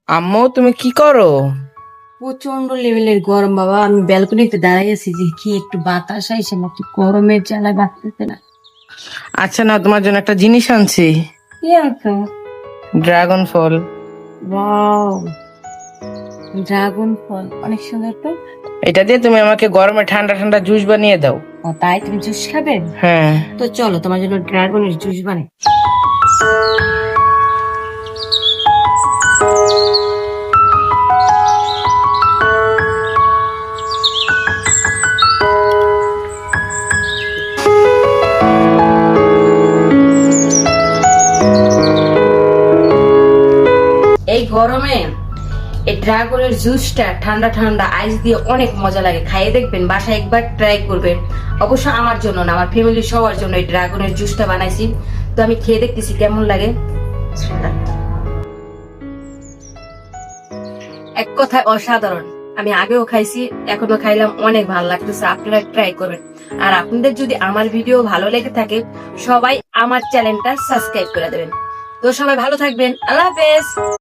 আম্মু তুমি কি করো? প্রচন্ড লেভেলের গরম বাবা, আমি ব্যালকনিতে দাঁড়াই আছি যে কি একটু বাতাস আইসে না, একটু গরমের জ্বালায় বাঁচতেছে না। আচ্ছা না, তোমার জন্য একটা জিনিস আনছি। কি আছে? ড্রাগন ফল। ওয়াও, ড্রাগন ফল অনেক সুন্দর তো। এটা দিয়ে তুমি আমাকে গরমে ঠান্ডা ঠান্ডা জুস বানিয়ে দাও। ও তাই, তুমি জুস খাবে? হ্যাঁ। তো চলো তোমার জন্য ড্রাগনের জুস বানাই। এই গরমে এই ড্রাগনের জুসটা ঠান্ডা ঠান্ডা আইস দিয়ে অনেক মজা লাগে, খাইয়ে দেখবেন, বাসায় একবার ট্রাই করবেন। অবশ্য আমার জন্য না, আমার ফ্যামিলির সবার জন্য এই ড্রাগনের জুসটা বানাইছি। তো আমি খেয়ে দেখতেছি কেমন লাগে। এক কথায় অসাধারণ। আমি আগেও খাইছি, এখনো খাইলাম, অনেক ভালো লাগতেছে। আপনারা ট্রাই করবেন। আর আপনাদের যদি আমার ভিডিও ভালো লেগে থাকে, সবাই আমার চ্যানেলটা সাবস্ক্রাইব করে দেবেন। তো সবাই ভালো থাকবেন, আল্লাহ হাফেজ।